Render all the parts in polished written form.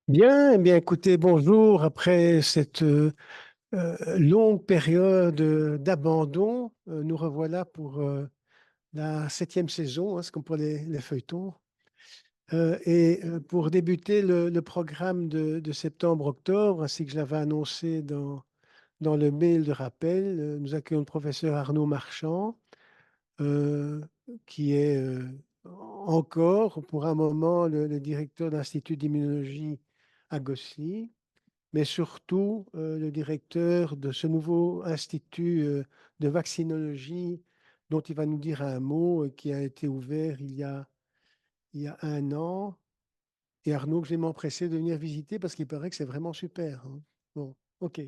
Bien, eh bien, écoutez, bonjour. Après cette longue période d'abandon, nous revoilà pour la septième saison, hein, c'est comme pour les feuilletons. Pour débuter le programme de septembre-octobre, ainsi que je l'avais annoncé dans le mail de rappel, nous accueillons le professeur Arnaud Marchand, euh, qui est encore pour un moment le directeur de l'Institut d'immunologie à Gosselies, mais surtout le directeur de ce nouveau institut de vaccinologie dont il va nous dire un mot, qui a été ouvert il y a un an. Et Arnaud, que j'ai m'empressé de venir visiter parce qu'il paraît que c'est vraiment super, hein. Bon, OK.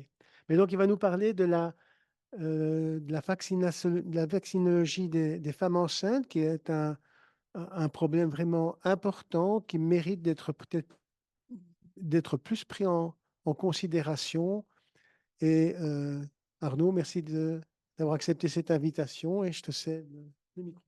Mais donc, il va nous parler de la vaccinologie des femmes enceintes, qui est un problème vraiment important qui mérite d'être peut-être d'être plus pris en considération. Et Arnaud, merci d'avoir accepté cette invitation et je te cède le micro.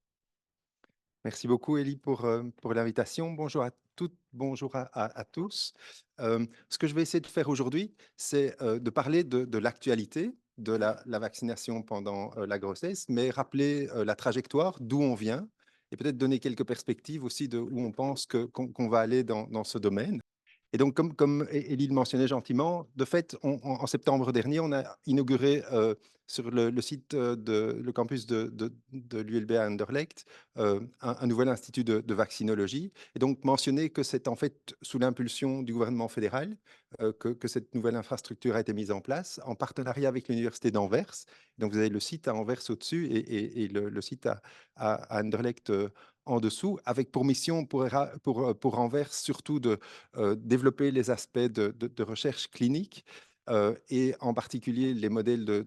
Merci beaucoup, Elie, pour l'invitation. Bonjour à toutes, bonjour à tous. Ce que je vais essayer de faire aujourd'hui, c'est de parler de l'actualité de la vaccination pendant la grossesse, mais rappeler la trajectoire, d'où on vient, et peut-être donner quelques perspectives aussi de où on pense qu'on va aller dans ce domaine. Et donc, comme Élie le mentionnait gentiment, de fait, en septembre dernier, on a inauguré sur le site le campus de l'ULB à Anderlecht un nouvel institut de vaccinologie. Et donc, mentionner que c'est en fait sous l'impulsion du gouvernement fédéral que cette nouvelle infrastructure a été mise en place en partenariat avec l'Université d'Anvers. Donc, vous avez le site à Anvers au-dessus et le site à Anderlecht en dessous, avec pour mission pour Anvers surtout de développer les aspects de recherche clinique et en particulier les modèles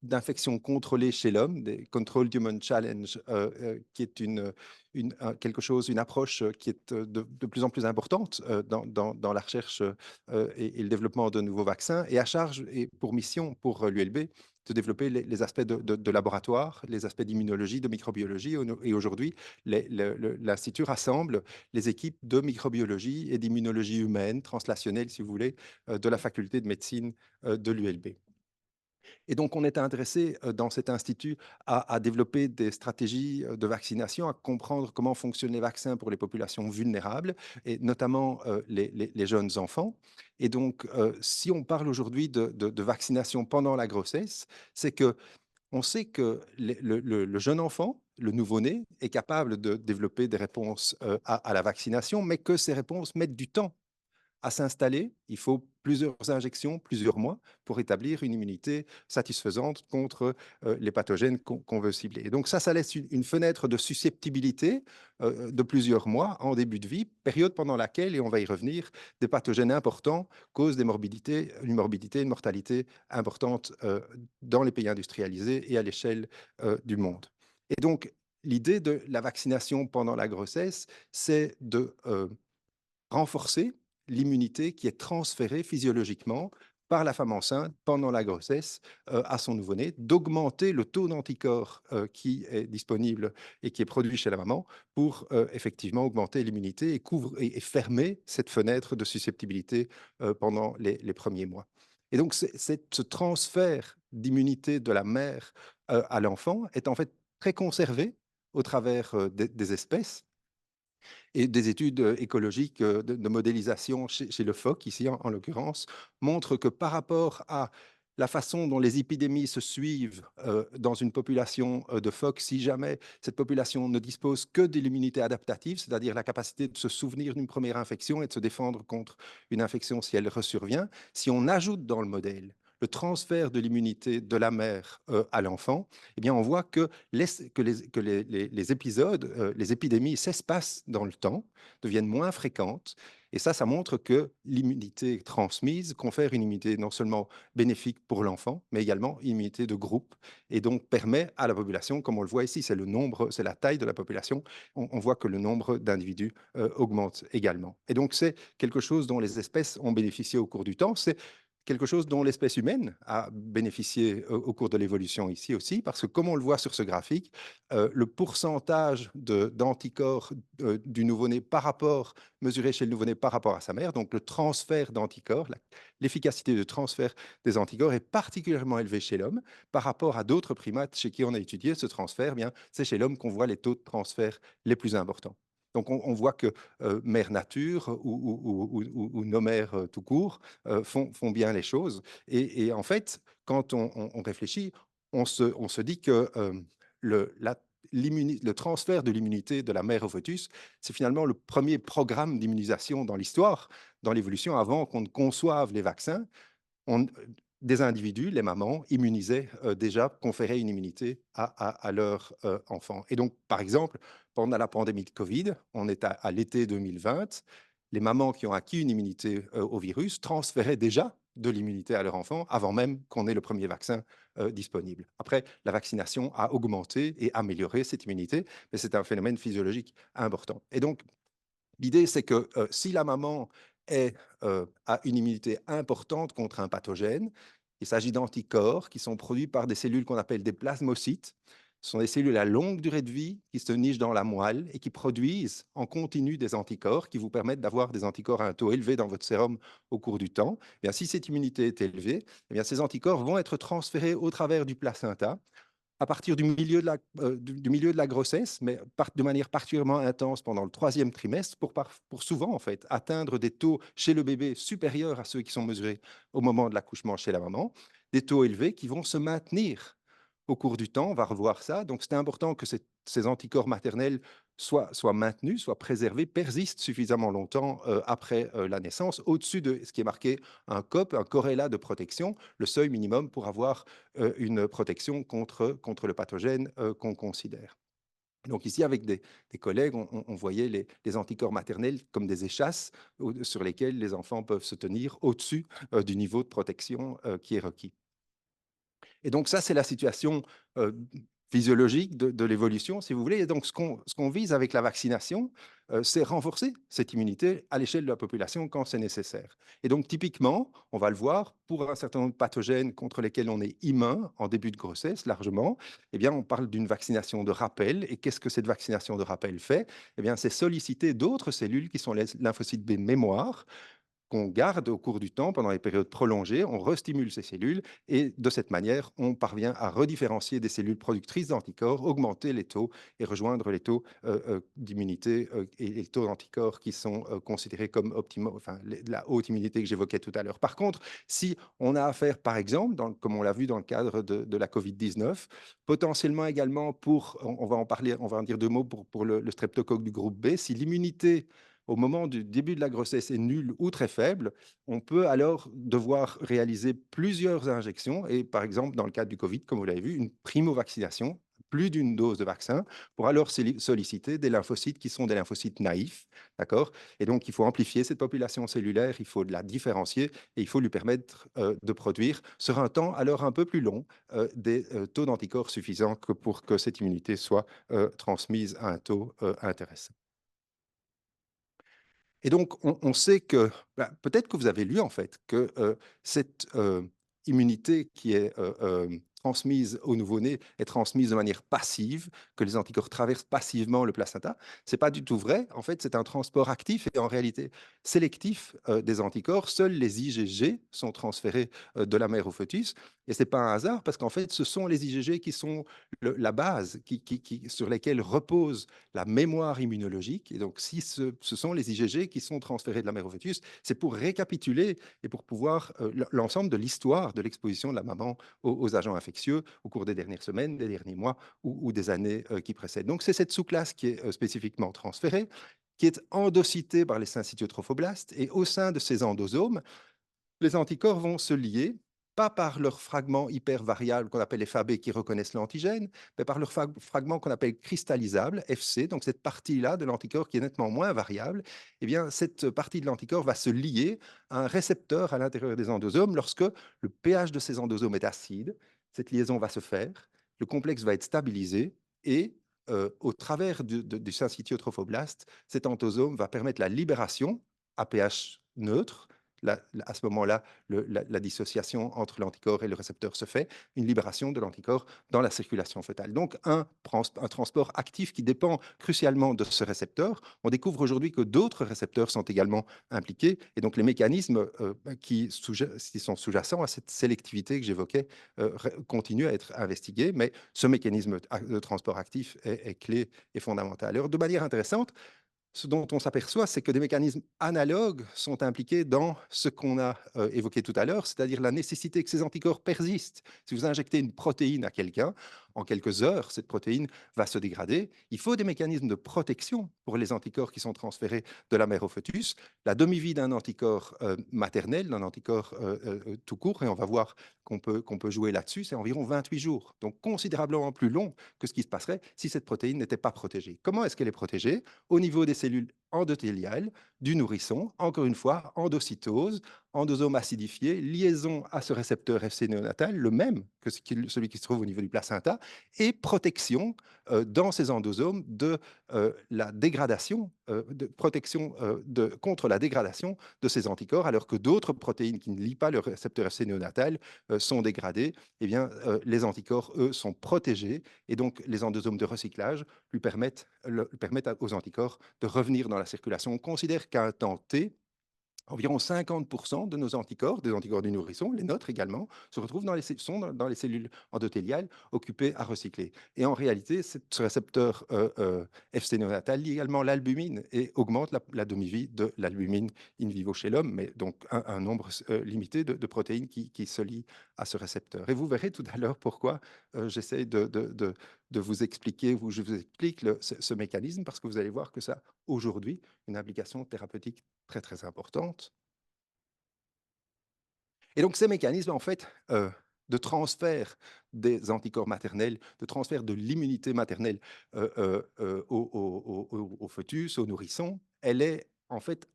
d'infection contrôlée chez l'homme, des Controlled Human Challenge, qui est une approche qui est de plus en plus importante dans la recherche et le développement de nouveaux vaccins, et à charge et pour mission pour l'ULB de développer les aspects de laboratoire, les aspects d'immunologie, de microbiologie. Et aujourd'hui, l'Institut rassemble les équipes de microbiologie et d'immunologie humaine, translationnelle si vous voulez, de la faculté de médecine de l'ULB. Et donc, on était intéressé dans cet institut à développer des stratégies de vaccination, à comprendre comment fonctionnent les vaccins pour les populations vulnérables, et notamment les jeunes enfants. Et donc, si on parle aujourd'hui de vaccination pendant la grossesse, c'est que on sait que le jeune enfant, le nouveau-né, est capable de développer des réponses à la vaccination, mais que ces réponses mettent du temps à s'installer. Il faut plusieurs injections, plusieurs mois pour établir une immunité satisfaisante contre les pathogènes qu'on veut cibler. Et donc ça laisse une fenêtre de susceptibilité de plusieurs mois en début de vie, période pendant laquelle, et on va y revenir, des pathogènes importants causent des morbidités, une morbidité, une mortalité importante dans les pays industrialisés et à l'échelle du monde. Et donc, l'idée de la vaccination pendant la grossesse, c'est de renforcer l'immunité qui est transférée physiologiquement par la femme enceinte pendant la grossesse à son nouveau-né, d'augmenter le taux d'anticorps qui est disponible et qui est produit chez la maman pour effectivement augmenter l'immunité et fermer cette fenêtre de susceptibilité pendant les premiers mois. Et donc, ce transfert d'immunité de la mère à l'enfant est en fait très conservé au travers des espèces et des études écologiques de modélisation chez le phoque, ici en l'occurrence, montrent que par rapport à la façon dont les épidémies se suivent dans une population de phoques, si jamais cette population ne dispose que de l'immunité adaptative, c'est-à-dire la capacité de se souvenir d'une première infection et de se défendre contre une infection si elle resurvient, si on ajoute dans le modèle le transfert de l'immunité de la mère à l'enfant, eh bien on voit que les épisodes, les épidémies s'espacent dans le temps, deviennent moins fréquentes. Et ça montre que l'immunité transmise confère une immunité non seulement bénéfique pour l'enfant, mais également une immunité de groupe, et donc permet à la population, comme on le voit ici, c'est le nombre, c'est la taille de la population, on voit que le nombre d'individus augmente également. Et donc c'est quelque chose dont les espèces ont bénéficié au cours du temps. C'est quelque chose dont l'espèce humaine a bénéficié au cours de l'évolution ici aussi, parce que comme on le voit sur ce graphique, le pourcentage d'anticorps du nouveau-né par rapport, mesuré chez le nouveau-né par rapport à sa mère, donc le transfert d'anticorps, l'efficacité de transfert des anticorps est particulièrement élevée chez l'homme par rapport à d'autres primates chez qui on a étudié ce transfert. Eh bien, c'est chez l'homme qu'on voit les taux de transfert les plus importants. Donc, on voit que Mère Nature ou nos mères tout court font bien les choses. Et en fait, quand on réfléchit, on se dit que le, la, le transfert de l'immunité de la mère au fœtus, c'est finalement le premier programme d'immunisation dans l'histoire, dans l'évolution, avant qu'on ne conçoive les vaccins. On, des individus, les mamans, immunisaient déjà, conféraient une immunité à leurs enfants. Et donc, par exemple, pendant la pandémie de Covid, on est à l'été 2020, les mamans qui ont acquis une immunité au virus transféraient déjà de l'immunité à leur enfant avant même qu'on ait le premier vaccin disponible. Après, la vaccination a augmenté et amélioré cette immunité, mais c'est un phénomène physiologique important. Et donc, l'idée, c'est que si la maman a une immunité importante contre un pathogène, il s'agit d'anticorps qui sont produits par des cellules qu'on appelle des plasmocytes. Ce sont des cellules à longue durée de vie qui se nichent dans la moelle et qui produisent en continu des anticorps qui vous permettent d'avoir des anticorps à un taux élevé dans votre sérum au cours du temps. Eh bien, si cette immunité est élevée, eh bien, ces anticorps vont être transférés au travers du placenta à partir du milieu de la grossesse, mais de manière particulièrement intense pendant le troisième trimestre, pour souvent, en fait, atteindre des taux chez le bébé supérieurs à ceux qui sont mesurés au moment de l'accouchement chez la maman, des taux élevés qui vont se maintenir au cours du temps. On va revoir ça. Donc, c'est important que ces anticorps maternels soient maintenus, soient préservés, persistent suffisamment longtemps après la naissance, au-dessus de ce qui est marqué un COP, un corrélat de protection, le seuil minimum pour avoir une protection contre le pathogène qu'on considère. Donc ici, avec des collègues, on voyait les anticorps maternels comme des échasses sur lesquelles les enfants peuvent se tenir au-dessus du niveau de protection qui est requis. Et donc ça, c'est la situation physiologique de l'évolution, si vous voulez. Et donc ce qu'on vise avec la vaccination, c'est renforcer cette immunité à l'échelle de la population quand c'est nécessaire. Et donc typiquement, on va le voir, pour un certain nombre de pathogènes contre lesquels on est immun en début de grossesse, largement, eh bien on parle d'une vaccination de rappel. Et qu'est-ce que cette vaccination de rappel fait? Eh bien c'est solliciter d'autres cellules qui sont les lymphocytes B mémoire, qu'on garde au cours du temps, pendant les périodes prolongées, on restimule ces cellules et de cette manière, on parvient à redifférencier des cellules productrices d'anticorps, augmenter les taux et rejoindre les taux d'immunité et les taux d'anticorps qui sont considérés comme optimaux, enfin la haute immunité que j'évoquais tout à l'heure. Par contre, si on a affaire, par exemple, comme on l'a vu dans le cadre de la COVID-19, potentiellement également on va en parler, on va en dire deux mots pour le streptocoque du groupe B, si l'immunité au moment du début de la grossesse est nulle ou très faible, on peut alors devoir réaliser plusieurs injections et par exemple dans le cadre du Covid, comme vous l'avez vu, une primo-vaccination, plus d'une dose de vaccin, pour alors solliciter des lymphocytes qui sont des lymphocytes naïfs, d'accord? Et donc il faut amplifier cette population cellulaire, il faut la différencier et il faut lui permettre de produire sur un temps alors un peu plus long des taux d'anticorps suffisants pour que cette immunité soit transmise à un taux intéressant. Et donc, on sait que, bah, peut-être que vous avez lu en fait que cette immunité qui est transmise au nouveau-né est transmise de manière passive, que les anticorps traversent passivement le placenta. C'est pas du tout vrai. En fait, c'est un transport actif et en réalité sélectif des anticorps. Seuls les IgG sont transférés de la mère au fœtus. Et c'est pas un hasard parce qu'en fait, ce sont les IgG qui sont la base sur lesquelles repose la mémoire immunologique. Et donc, si ce sont les IgG qui sont transférés de la mère au fœtus, c'est pour récapituler et pour pouvoir l'ensemble de l'histoire de l'exposition de la maman aux agents infectieux au cours des dernières semaines, des derniers mois ou des années qui précèdent. Donc, c'est cette sous-classe qui est spécifiquement transférée, qui est endocytée par les syncytiotrophoblastes. Et au sein de ces endosomes, les anticorps vont se lier, pas par leurs fragments hyper variables qu'on appelle FAB qui reconnaissent l'antigène, mais par leurs fragments qu'on appelle cristallisables, FC, donc cette partie-là de l'anticorps qui est nettement moins variable. Eh bien, cette partie de l'anticorps va se lier à un récepteur à l'intérieur des endosomes lorsque le pH de ces endosomes est acide. Cette liaison va se faire, le complexe va être stabilisé et au travers du syncytiotrophoblast, cet endosome va permettre la libération à pH neutre, à ce moment-là, la dissociation entre l'anticorps et le récepteur se fait, une libération de l'anticorps dans la circulation fœtale. Donc, un transport actif qui dépend crucialement de ce récepteur. On découvre aujourd'hui que d'autres récepteurs sont également impliqués, et donc les mécanismes qui sont sous-jacents à cette sélectivité que j'évoquais continuent à être investigués, mais ce mécanisme de transport actif est clé et fondamental. Alors, de manière intéressante, ce dont on s'aperçoit, c'est que des mécanismes analogues sont impliqués dans ce qu'on a évoqué tout à l'heure, c'est-à-dire la nécessité que ces anticorps persistent. Si vous injectez une protéine à quelqu'un, en quelques heures, cette protéine va se dégrader. Il faut des mécanismes de protection pour les anticorps qui sont transférés de la mère au fœtus. La demi-vie d'un anticorps maternel, d'un anticorps tout court, et on va voir qu'on peut jouer là-dessus, c'est environ 28 jours. Donc considérablement plus long que ce qui se passerait si cette protéine n'était pas protégée. Comment est-ce qu'elle est protégée? Au niveau des cellules endothéliales du nourrisson, encore une fois, endocytose, endosome acidifié, liaison à ce récepteur FC néonatal, le même que celui qui se trouve au niveau du placenta, et protection dans ces endosomes de la dégradation, de protection contre la dégradation de ces anticorps, alors que d'autres protéines qui ne lient pas le récepteur FC néonatal sont dégradées. Eh bien, les anticorps, eux, sont protégés, et donc les endosomes de recyclage permettent aux anticorps de revenir dans la circulation. On considère qu'à un temps T, environ 50% de nos anticorps, des anticorps du nourrisson, les nôtres également, se retrouvent dans les cellules endothéliales occupées à recycler. Et en réalité, ce récepteur FC néonatal lie également l'albumine et augmente la demi-vie de l'albumine in vivo chez l'homme, mais donc un nombre limité de protéines qui se lient à ce récepteur. Et vous verrez tout à l'heure pourquoi j'essaie de vous expliquer, je vous explique ce mécanisme, parce que vous allez voir que ça a aujourd'hui une application thérapeutique très, très importante. Et donc, ces mécanismes, en fait, de transfert des anticorps maternels, de transfert de l'immunité maternelle au fœtus, au nourrisson, elle est en fait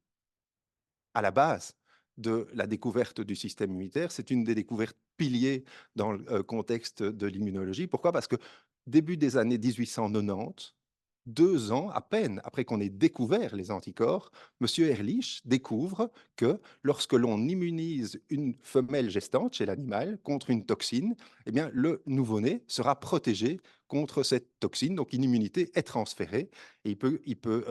à la base de la découverte du système immunitaire. C'est une des découvertes piliers dans le contexte de l'immunologie. Pourquoi? Parce que début des années 1890, 2 ans à peine après qu'on ait découvert les anticorps, Monsieur Ehrlich découvre que lorsque l'on immunise une femelle gestante chez l'animal contre une toxine, eh bien, le nouveau-né sera protégé contre cette toxine. Donc, une immunité est transférée, et il peut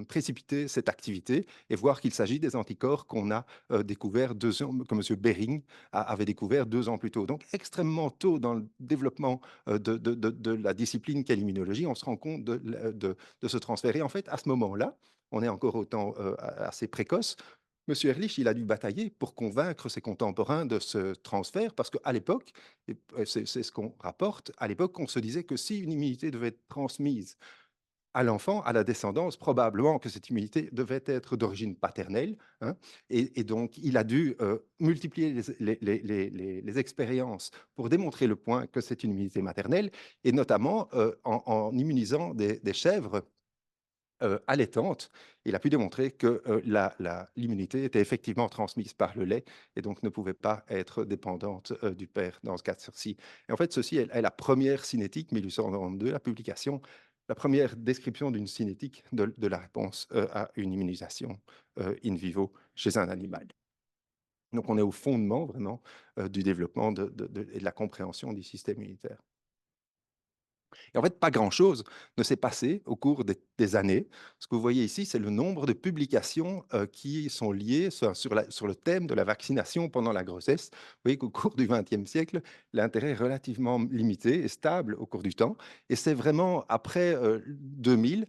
précipiter cette activité et voir qu'il s'agit des anticorps qu'on a découvert 2 ans, que M. Behring avait découvert 2 ans plus tôt. Donc, extrêmement tôt dans le développement de la discipline qu'est l'immunologie, on se rend compte de ce transfert. Et en fait, à ce moment-là, on est encore au temps assez précoce. Monsieur Ehrlich, il a dû batailler pour convaincre ses contemporains de ce transfert, parce qu'à l'époque, et c'est ce qu'on rapporte, à l'époque, on se disait que si une immunité devait être transmise à l'enfant, à la descendance, probablement que cette immunité devait être d'origine paternelle, hein, et donc il a dû multiplier les expériences pour démontrer le point que c'est une immunité maternelle, et notamment en immunisant des chèvres allaitantes. Il a pu démontrer que l'immunité était effectivement transmise par le lait, et donc ne pouvait pas être dépendante du père dans ce cas-ci. Et en fait, ceci est la première cinétique, 1892, la publication, la première description d'une cinétique de la réponse à une immunisation in vivo chez un animal. Donc on est au fondement vraiment du développement et de la compréhension du système immunitaire. Et en fait, pas grand-chose ne s'est passé au cours des années. Ce que vous voyez ici, c'est le nombre de publications qui sont liées sur le thème de la vaccination pendant la grossesse. Vous voyez qu'au cours du XXe siècle, l'intérêt est relativement limité et stable au cours du temps. Et c'est vraiment après 2000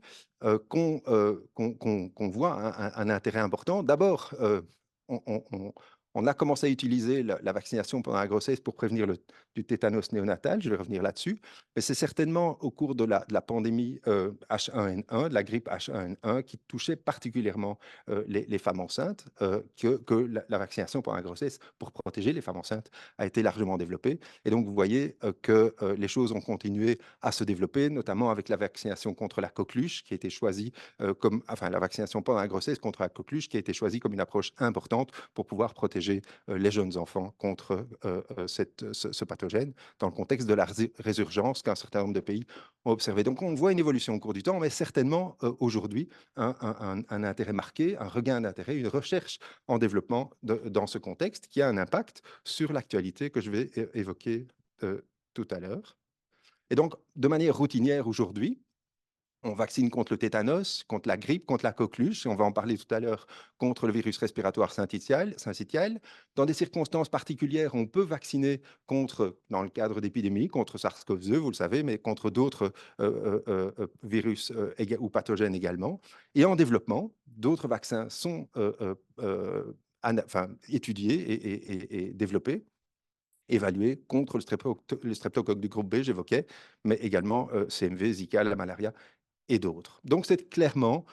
qu'on voit un intérêt important. D'abord, on, on- on- on a commencé à utiliser la vaccination pendant la grossesse pour prévenir du tétanos néonatal. Je vais revenir là-dessus. Mais c'est certainement au cours de la pandémie H1N1, de la grippe H1N1, qui touchait particulièrement les femmes enceintes, que la vaccination pendant la grossesse pour protéger les femmes enceintes a été largement développée. Et donc, vous voyez que les choses ont continué à se développer, notamment avec la vaccination contre la coqueluche, qui a été choisie enfin, la vaccination pendant la grossesse contre la coqueluche, qui a été choisie comme une approche importante pour pouvoir protéger protéger les jeunes enfants contre ce pathogène dans le contexte de la résurgence qu'un certain nombre de pays ont observé. Donc on voit une évolution au cours du temps, mais certainement aujourd'hui un intérêt marqué, un regain d'intérêt, une recherche en développement dans ce contexte qui a un impact sur l'actualité que je vais évoquer tout à l'heure. Et donc, de manière routinière aujourd'hui, on vaccine contre le tétanos, contre la grippe, contre la coqueluche, et on va en parler tout à l'heure, contre le virus respiratoire syncytial. Dans des circonstances particulières, on peut vacciner contre, dans le cadre d'épidémies, contre SARS-CoV-2, vous le savez, mais contre d'autres virus ou pathogènes également. Et en développement, d'autres vaccins sont étudiés et développés, évalués contre le streptocoque du groupe B, j'évoquais, mais également CMV, Zika, la malaria et d'autres. Donc, c'est clairement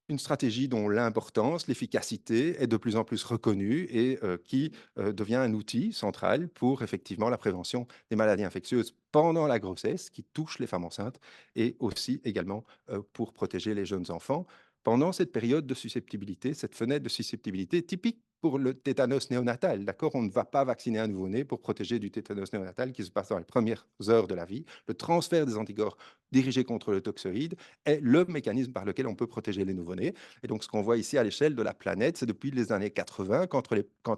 une stratégie dont l'importance, l'efficacité est de plus en plus reconnue et qui devient un outil central pour effectivement la prévention des maladies infectieuses pendant la grossesse qui touchent les femmes enceintes et aussi également pour protéger les jeunes enfants pendant cette période de susceptibilité, cette fenêtre de susceptibilité typique pour le tétanos néonatal. D'accord, on ne va pas vacciner un nouveau-né pour protéger du tétanos néonatal qui se passe dans les premières heures de la vie. Le transfert des anticorps dirigés contre le toxoïde est le mécanisme par lequel on peut protéger les nouveau-nés. Et donc, ce qu'on voit ici à l'échelle de la planète, c'est depuis les années 80, quand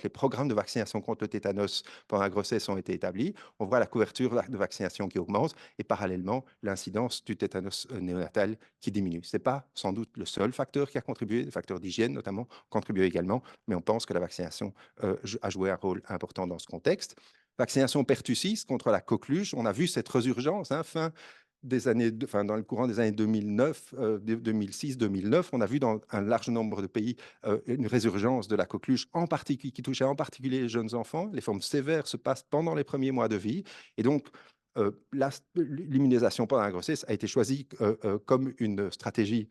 les programmes de vaccination contre le tétanos pendant la grossesse ont été établis, on voit la couverture de vaccination qui augmente et parallèlement l'incidence du tétanos néonatal qui diminue. Ce n'est pas sans doute le seul facteur qui a contribué, les facteurs d'hygiène notamment contribuent également, mais on pense que la vaccination a joué un rôle important dans ce contexte. Vaccination pertussis contre la coqueluche, on a vu cette résurgence dans le courant des années 2009, 2006, 2009, on a vu dans un large nombre de pays une résurgence de la coqueluche, qui touchait en particulier les jeunes enfants. Les formes sévères se passent pendant les premiers mois de vie. Et donc, l'immunisation pendant la grossesse a été choisie comme une stratégie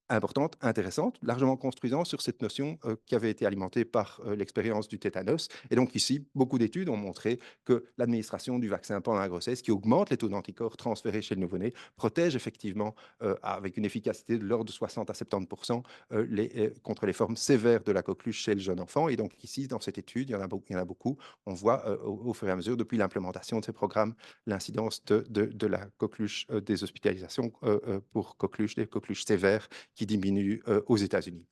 importante, intéressante, largement construisant sur cette notion qui avait été alimentée par l'expérience du tétanos. Et donc ici, beaucoup d'études ont montré que l'administration du vaccin pendant la grossesse, qui augmente les taux d'anticorps transférés chez le nouveau-né, protège effectivement avec une efficacité de l'ordre de 60 à 70 contre les formes sévères de la coqueluche chez le jeune enfant. Et donc ici, dans cette étude, il y en a beaucoup, on voit au fur et à mesure, depuis l'implémentation de ces programmes, l'incidence de la coqueluche, des hospitalisations pour coqueluche, des coqueluches sévères qui diminue aux États-Unis.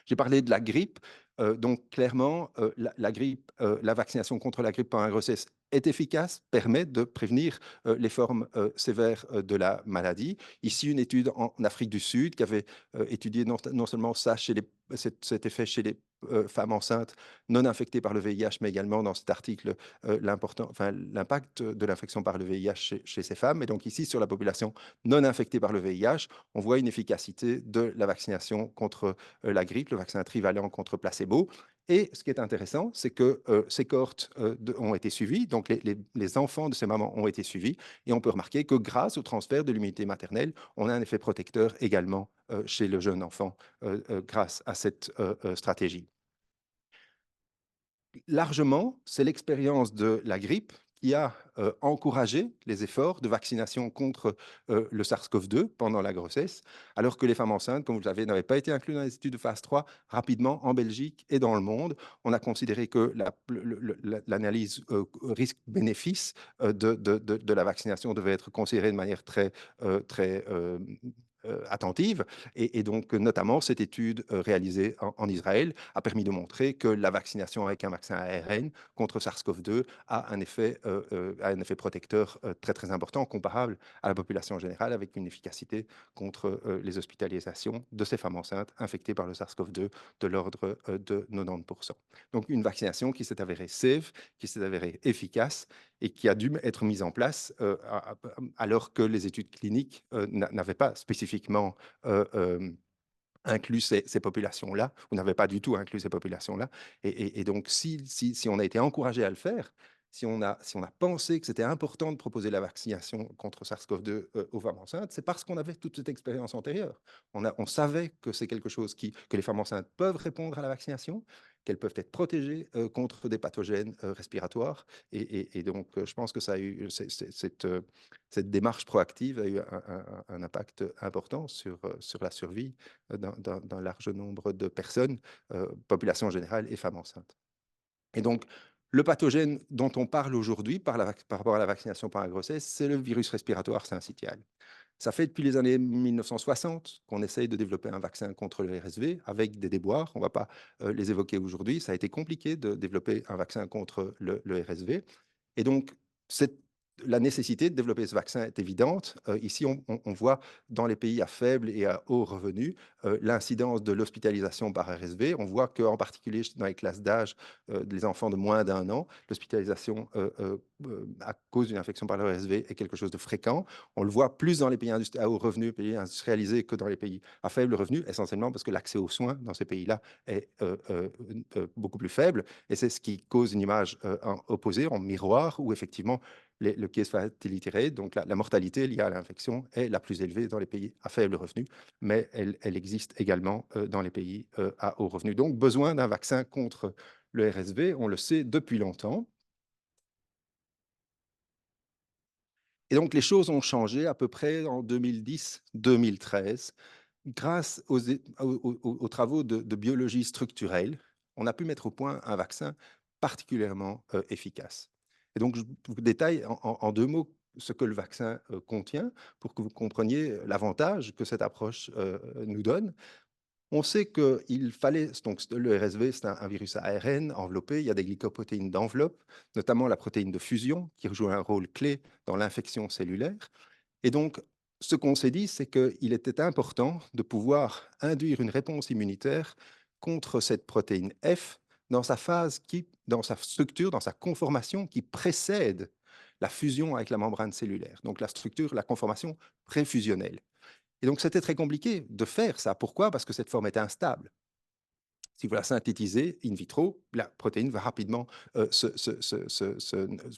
J'ai parlé de la grippe. Donc, clairement, la grippe, la vaccination contre la grippe pendant la grossesse est efficace, permet de prévenir les formes sévères de la maladie. Ici, une étude en Afrique du Sud qui avait étudié non seulement ça cet effet chez les femmes enceintes non infectées par le VIH, mais également dans cet article l'impact de l'infection par le VIH chez ces femmes. Et donc ici, sur la population non infectée par le VIH, on voit une efficacité de la vaccination contre la grippe, le vaccin trivalent contre placebo. Et ce qui est intéressant, c'est que ces cohortes ont été suivies, donc les enfants de ces mamans ont été suivis, et on peut remarquer que grâce au transfert de l'immunité maternelle, on a un effet protecteur également chez le jeune enfant grâce à cette stratégie. Largement, c'est l'expérience de la grippe qui a encouragé les efforts de vaccination contre le SARS-CoV-2 pendant la grossesse, alors que les femmes enceintes, comme vous le savez, n'avaient pas été incluses dans les études de phase 3. Rapidement, en Belgique et dans le monde, on a considéré que l'analyse risque-bénéfice de la vaccination devait être considérée de manière très attentive. Et donc, notamment, cette étude réalisée en Israël a permis de montrer que la vaccination avec un vaccin ARN contre SARS-CoV-2 a un effet protecteur très, très important, comparable à la population générale, avec une efficacité contre les hospitalisations de ces femmes enceintes infectées par le SARS-CoV-2 de l'ordre de 90%. Donc, une vaccination qui s'est avérée safe, qui s'est avérée efficace et qui a dû être mise en place alors que les études cliniques n'avaient pas spécifiququement inclus ces populations-là, ou n'avaient pas du tout inclus ces populations-là. Et donc, si on a été encouragé à le faire, si on a pensé que c'était important de proposer la vaccination contre SARS-CoV-2 aux femmes enceintes, c'est parce qu'on avait toute cette expérience antérieure. On savait que c'est quelque chose que les femmes enceintes peuvent répondre à la vaccination, qu'elles peuvent être protégées contre des pathogènes respiratoires. Et donc, je pense que ça a eu cette démarche proactive a eu un impact important sur la survie d'un large nombre de personnes, population générale et femmes enceintes. Et donc, le pathogène dont on parle aujourd'hui par rapport à la vaccination par la grossesse, c'est le virus respiratoire syncytial. Ça fait depuis les années 1960 qu'on essaye de développer un vaccin contre le RSV avec des déboires. On ne va pas les évoquer aujourd'hui. Ça a été compliqué de développer un vaccin contre le RSV. Et donc, cette la nécessité de développer ce vaccin est évidente. Ici, on voit dans les pays à faible et à haut revenu l'incidence de l'hospitalisation par RSV. On voit qu'en particulier dans les classes d'âge des enfants de moins d'un an, l'hospitalisation à cause d'une infection par le RSV est quelque chose de fréquent. On le voit plus dans les pays à haut revenu, pays industrialisés, que dans les pays à faible revenu, essentiellement parce que l'accès aux soins dans ces pays-là est beaucoup plus faible. Et c'est ce qui cause une image opposée, en miroir, où effectivement le case fatality rate, donc la mortalité liée à l'infection, est la plus élevée dans les pays à faible revenu, mais elle existe également dans les pays à haut revenu. Donc, besoin d'un vaccin contre le RSV, on le sait depuis longtemps. Et donc, les choses ont changé à peu près en 2010-2013. Grâce aux travaux de biologie structurelle, on a pu mettre au point un vaccin particulièrement efficace. Et donc, je vous détaille en deux mots ce que le vaccin contient pour que vous compreniez l'avantage que cette approche nous donne. On sait qu'il fallait, donc le RSV, c'est un virus à ARN enveloppé, il y a des glycoprotéines d'enveloppe, notamment la protéine de fusion, qui joue un rôle clé dans l'infection cellulaire. Et donc, ce qu'on s'est dit, c'est qu'il était important de pouvoir induire une réponse immunitaire contre cette protéine F dans sa phase dans sa structure, dans sa conformation qui précède la fusion avec la membrane cellulaire. Donc, la structure, la conformation préfusionnelle. Et donc, c'était très compliqué de faire ça. Pourquoi? Parce que cette forme était instable. Si vous la synthétisez in vitro, la protéine va rapidement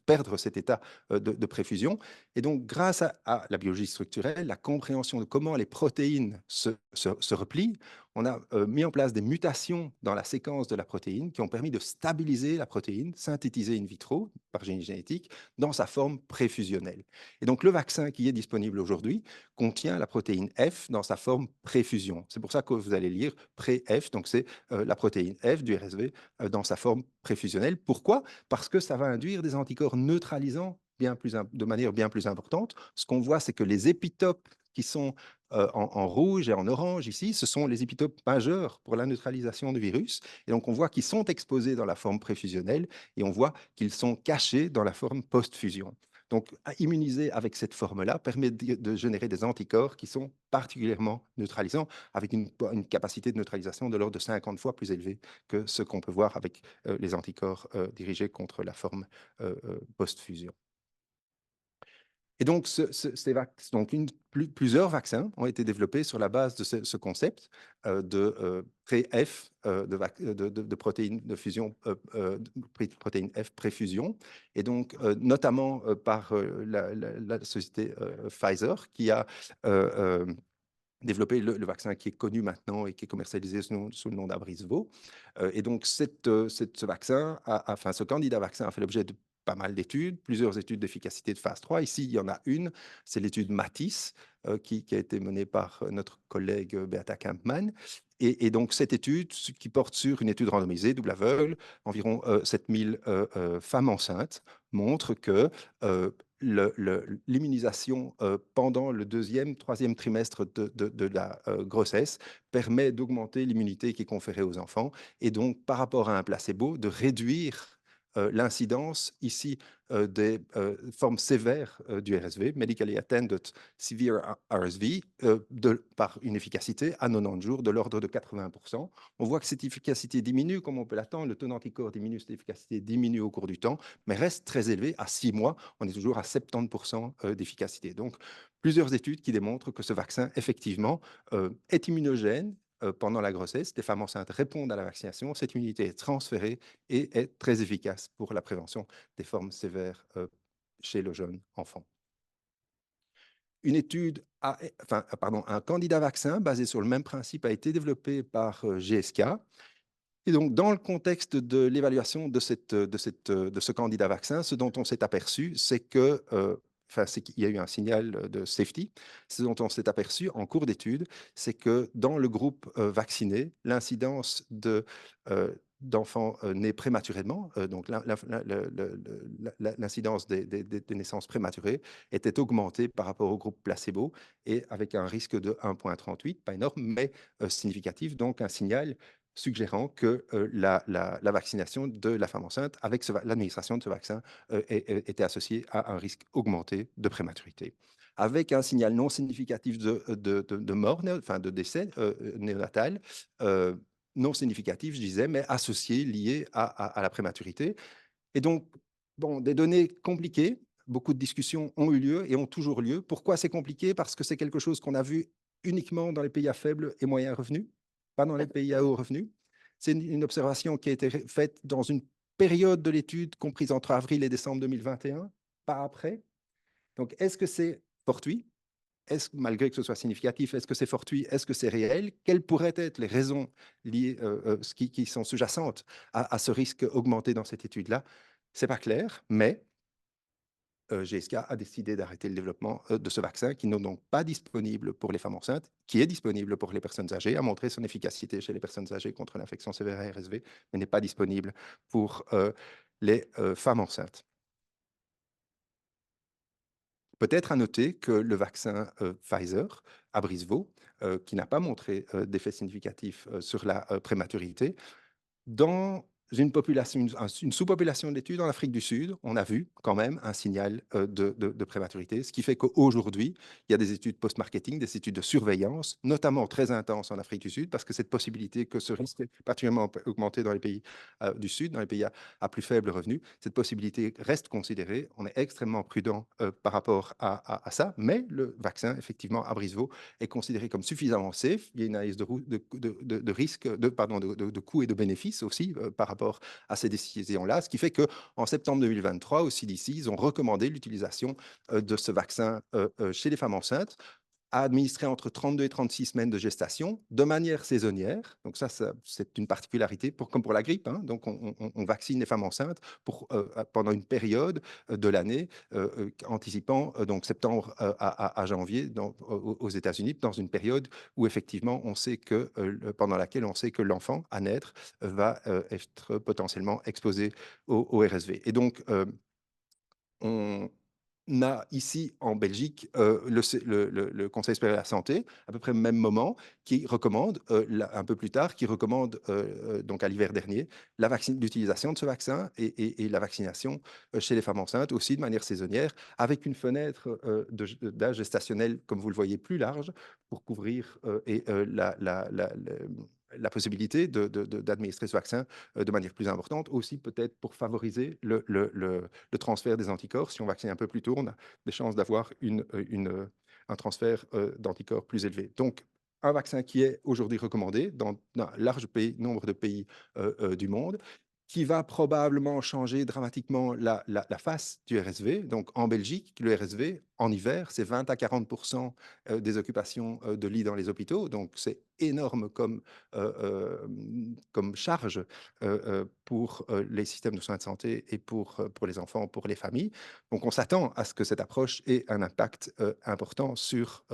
perdre cet état de préfusion. Et donc, grâce à la biologie structurelle, la compréhension de comment les protéines se replient, on a mis en place des mutations dans la séquence de la protéine qui ont permis de stabiliser la protéine synthétisée in vitro par génie génétique dans sa forme préfusionnelle. Et donc, le vaccin qui est disponible aujourd'hui contient la protéine F dans sa forme préfusion. C'est pour ça que vous allez lire pré-F, donc c'est la protéine F du RSV dans sa forme préfusionnelle. Pourquoi? Parce que ça va induire des anticorps neutralisants de manière bien plus importante. Ce qu'on voit, c'est que les épitopes qui sont en rouge et en orange ici, ce sont les épitopes majeurs pour la neutralisation du virus. Et donc, on voit qu'ils sont exposés dans la forme préfusionnelle et on voit qu'ils sont cachés dans la forme post-fusion. Donc, immuniser avec cette forme-là permet de générer des anticorps qui sont particulièrement neutralisants, avec une capacité de neutralisation de l'ordre de 50 fois plus élevée que ce qu'on peut voir avec les anticorps dirigés contre la forme post-fusion. Et donc, plusieurs vaccins ont été développés sur la base de ce concept de pré-F, de protéines de fusion, protéines F préfusion, et donc notamment par la société Pfizer qui a développer le vaccin qui est connu maintenant et qui est commercialisé sous le nom d'Abrysvo. Et donc, ce vaccin, enfin, ce candidat vaccin a fait l'objet de pas mal d'études, plusieurs études d'efficacité de phase 3. Ici, il y en a une, c'est l'étude MATIS, qui a été menée par notre collègue Beata Kampmann. Et donc, cette étude, qui porte sur une étude randomisée, double aveugle, environ 7000 femmes enceintes, montre que l'immunisation pendant le deuxième, troisième trimestre de la grossesse permet d'augmenter l'immunité qui est conférée aux enfants et donc par rapport à un placebo de réduire l'incidence ici des formes sévères du RSV, Medically Attended Severe RSV, par une efficacité à 90 jours de l'ordre de 80%. On voit que cette efficacité diminue comme on peut l'attendre, le taux d'anticorps diminue, cette efficacité diminue au cours du temps, mais reste très élevé. À 6 mois, on est toujours à 70% d'efficacité. Donc, plusieurs études qui démontrent que ce vaccin, effectivement, est immunogène pendant la grossesse. Les femmes enceintes répondent à la vaccination, cette immunité est transférée et est très efficace pour la prévention des formes sévères chez le jeune enfant. Une étude, un candidat vaccin basé sur le même principe a été développé par GSK. Et donc, dans le contexte de l'évaluation de ce candidat vaccin, ce dont on s'est aperçu, c'est que, c'est qu'il y a eu un signal de safety. Ce dont on s'est aperçu en cours d'étude, c'est que dans le groupe vacciné, l'incidence d'enfants nés prématurément, donc l'incidence des naissances prématurées était augmentée par rapport au groupe placebo et avec un risque de 1,38, pas énorme, mais significatif, donc un signal suggérant que la vaccination de la femme enceinte avec l'administration de ce vaccin était associée à un risque augmenté de prématurité. Avec un signal non significatif de mort, enfin de décès néonatal, euh, non significatif, je disais, mais associé, lié à la prématurité. Et donc, bon, des données compliquées, beaucoup de discussions ont eu lieu et ont toujours lieu. Pourquoi c'est compliqué? Parce que c'est quelque chose qu'on a vu uniquement dans les pays à faible et moyens revenus, pas dans les pays à haut revenus. C'est une observation qui a été faite dans une période de l'étude comprise entre avril et décembre 2021, pas après. Donc, est-ce que c'est fortuit? Est-ce, malgré que ce soit significatif, est-ce que c'est fortuit? Est-ce que c'est réel? Quelles pourraient être les raisons liées, qui sont sous-jacentes à ce risque augmenté dans cette étude-là? C'est pas clair, mais GSK a décidé d'arrêter le développement de ce vaccin qui n'est donc pas disponible pour les femmes enceintes, qui est disponible pour les personnes âgées, a montré son efficacité chez les personnes âgées contre l'infection sévère à RSV, mais n'est pas disponible pour les femmes enceintes. Peut-être à noter que le vaccin Pfizer, Abrysvo, qui n'a pas montré d'effet significatif sur la prématurité, dans une sous-population d'études en Afrique du Sud, on a vu quand même un signal de prématurité, ce qui fait qu'aujourd'hui, il y a des études post-marketing, des études de surveillance, notamment très intenses en Afrique du Sud, parce que cette possibilité que ce risque est particulièrement augmenté dans les pays du Sud, dans les pays à plus faible revenu, cette possibilité reste considérée. On est extrêmement prudent par rapport à ça, mais le vaccin, effectivement, Abrysvo, est considéré comme suffisamment safe. Il y a une analyse de risque, pardon, de coûts et de bénéfices aussi par rapport à ces décisions-là, ce qui fait qu'en septembre 2023, au CDC, ils ont recommandé l'utilisation de ce vaccin chez les femmes enceintes à administrer entre 32 et 36 semaines de gestation de manière saisonnière. Donc ça c'est une particularité, comme pour la grippe. Hein. Donc on vaccine les femmes enceintes pendant une période de l'année, anticipant donc septembre à janvier aux États-Unis, dans une période où effectivement on sait que, pendant laquelle on sait que l'enfant à naître va être potentiellement exposé au RSV. Et donc, on a ici en Belgique le Conseil supérieur de la santé, à peu près au même moment, qui recommande, un peu plus tard, qui recommande, donc à l'hiver dernier, l'utilisation de ce vaccin et la vaccination chez les femmes enceintes, aussi de manière saisonnière, avec une fenêtre d'âge gestationnel, comme vous le voyez, plus large, pour couvrir la possibilité d'administrer ce vaccin de manière plus importante, aussi peut-être pour favoriser le transfert des anticorps. Si on vaccine un peu plus tôt, on a des chances d'avoir un transfert d'anticorps plus élevé. Donc, un vaccin qui est aujourd'hui recommandé dans un large nombre de pays du monde, qui va probablement changer dramatiquement la face du RSV. Donc, en Belgique, le RSV, en hiver, c'est 20 à 40% des occupations de lits dans les hôpitaux. Donc, c'est énorme comme charge pour les systèmes de soins de santé et pour les enfants, pour les familles. Donc, on s'attend à ce que cette approche ait un impact important sur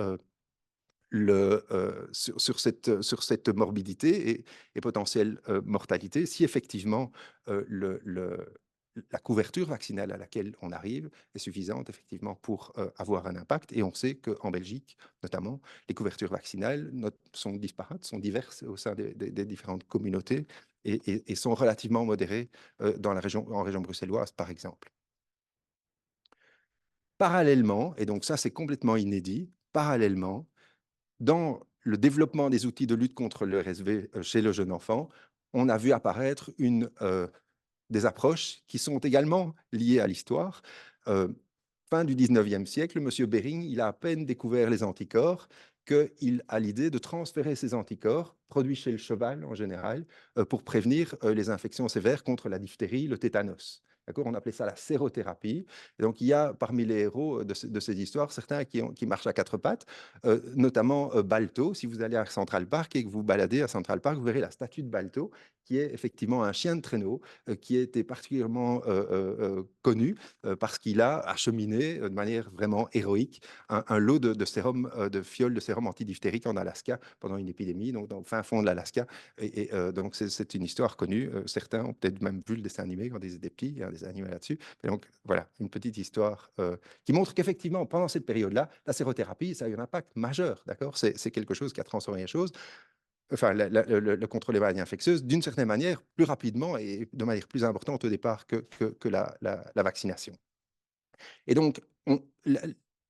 cette morbidité et potentielle mortalité, si effectivement la couverture vaccinale à laquelle on arrive est suffisante effectivement pour avoir un impact. Et on sait qu'en Belgique, notamment, les couvertures vaccinales sont disparates, sont diverses au sein des différentes communautés et sont relativement modérées en région bruxelloise, par exemple. Parallèlement, et donc ça c'est complètement inédit, parallèlement, dans le développement des outils de lutte contre le RSV chez le jeune enfant, on a vu apparaître des approches qui sont également liées à l'histoire. Fin du 19e siècle, M. Behring, il a à peine découvert les anticorps qu'il a l'idée de transférer ces anticorps, produits chez le cheval en général, pour prévenir les infections sévères contre la diphtérie, le tétanos. D'accord? On appelait ça la sérothérapie. Et donc, il y a parmi les héros de ces histoires certains qui marchent à quatre pattes, notamment Balto. Si vous allez à Central Park et que vous baladez à Central Park, vous verrez la statue de Balto, qui est effectivement un chien de traîneau qui a été particulièrement connu parce qu'il a acheminé de manière vraiment héroïque un lot de sérum, de fioles de sérum antidiphtérique en Alaska pendant une épidémie, donc dans le fin fond de l'Alaska. Donc, c'est une histoire connue. Certains ont peut-être même vu le dessin animé quand ils étaient petits. Il y a des animés là-dessus. Et donc, voilà, une petite histoire qui montre qu'effectivement, pendant cette période-là, la sérothérapie, ça a eu un impact majeur. D'accord? C'est quelque chose qui a transformé les choses. Enfin, le contrôle des maladies infectieuses, d'une certaine manière, plus rapidement et de manière plus importante au départ que la vaccination. Et donc,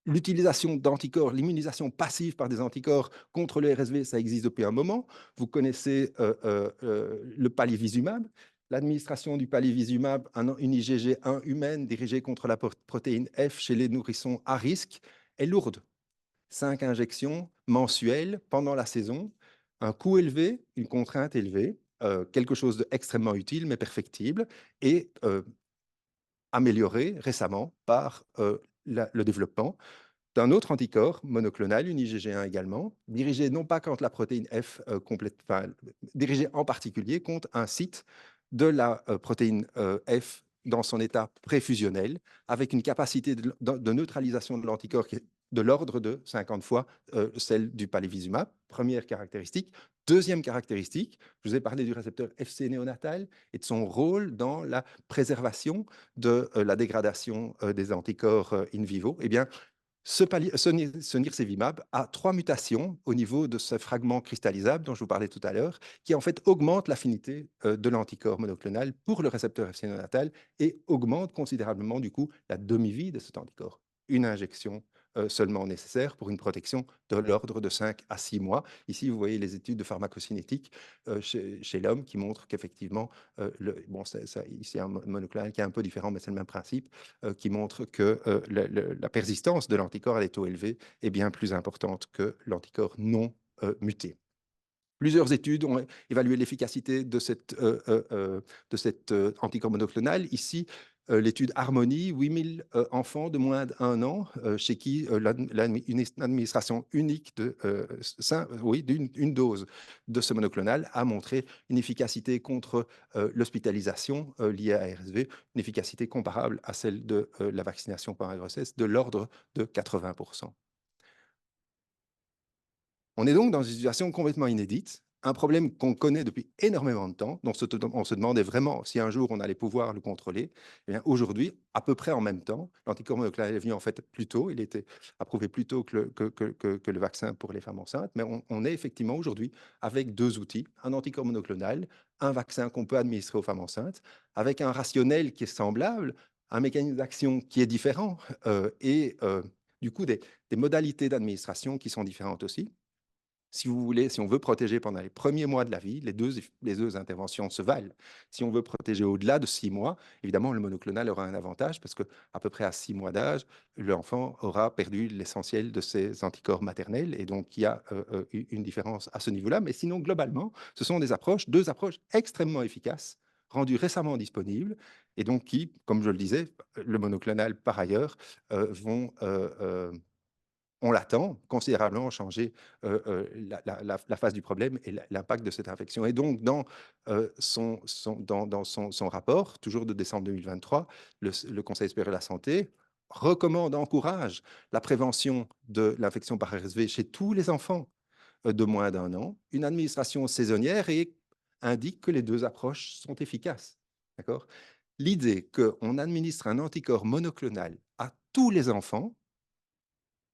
l'utilisation d'anticorps, l'immunisation passive par des anticorps contre le RSV, ça existe depuis un moment. Vous connaissez le palivizumab. L'administration du palivizumab, une IgG1 humaine dirigée contre la protéine F chez les nourrissons à risque, est lourde. 5 injections mensuelles pendant la saison, un coût élevé, une contrainte élevée, quelque chose d'extrêmement utile mais perfectible, et amélioré récemment par le développement d'un autre anticorps monoclonal, une IgG1 également, dirigé non pas contre la protéine F complète, enfin, dirigé en particulier contre un site de la protéine F dans son état préfusionnel, avec une capacité de neutralisation de l'anticorps qui est de l'ordre de 50 fois celle du palivizumab, première caractéristique. Deuxième caractéristique, je vous ai parlé du récepteur FC néonatal et de son rôle dans la préservation de la dégradation des anticorps in vivo. Eh bien, ce nirsevimab a trois mutations au niveau de ce fragment cristallisable dont je vous parlais tout à l'heure, qui en fait augmente l'affinité de l'anticorps monoclonal pour le récepteur FC néonatal et augmente considérablement du coup la demi-vie de cet anticorps. Une injection seulement nécessaire pour une protection de l'ordre de 5 à 6 mois. Ici, vous voyez les études de pharmacocinétique chez l'homme qui montrent qu'effectivement, bon, ici un monoclonal qui est un peu différent, mais c'est le même principe, qui montre que la persistance de l'anticorps à des taux élevés est bien plus importante que l'anticorps non muté. Plusieurs études ont évalué l'efficacité de cet anticorps monoclonal. Ici, l'étude Harmonie, 8000 enfants de moins d'un an, chez qui une administration unique d'une dose de ce monoclonal a montré une efficacité contre l'hospitalisation liée à RSV, une efficacité comparable à celle de la vaccination par la grossesse, de l'ordre de 80%. On est donc dans une situation complètement inédite, un problème qu'on connaît depuis énormément de temps, dont on se demandait vraiment si un jour on allait pouvoir le contrôler. Eh bien, aujourd'hui, à peu près en même temps, l'anticorps monoclonal est venu en fait plus tôt, il était approuvé plus tôt que le vaccin pour les femmes enceintes, mais on est effectivement aujourd'hui avec deux outils, un anticorps monoclonal, un vaccin qu'on peut administrer aux femmes enceintes, avec un rationnel qui est semblable, un mécanisme d'action qui est différent et du coup des modalités d'administration qui sont différentes aussi. Si vous voulez, si on veut protéger pendant les premiers mois de la vie, les deux interventions se valent. Si on veut protéger au-delà de 6 mois, évidemment, le monoclonal aura un avantage parce qu'à peu près à 6 mois d'âge, l'enfant aura perdu l'essentiel de ses anticorps maternels et donc il y a une différence à ce niveau-là. Mais sinon, globalement, ce sont deux approches extrêmement efficaces, rendues récemment disponibles et donc qui, comme je le disais, le monoclonal par ailleurs, vont on l'attend, considérablement changer la phase du problème et l'impact de cette infection. Et donc, dans, son rapport, toujours de décembre 2023, le Conseil supérieur de la santé recommande, encourage la prévention de l'infection par RSV chez tous les enfants de moins d'un an, une administration saisonnière et indique que les deux approches sont efficaces. D'accord? L'idée qu'on administre un anticorps monoclonal à tous les enfants,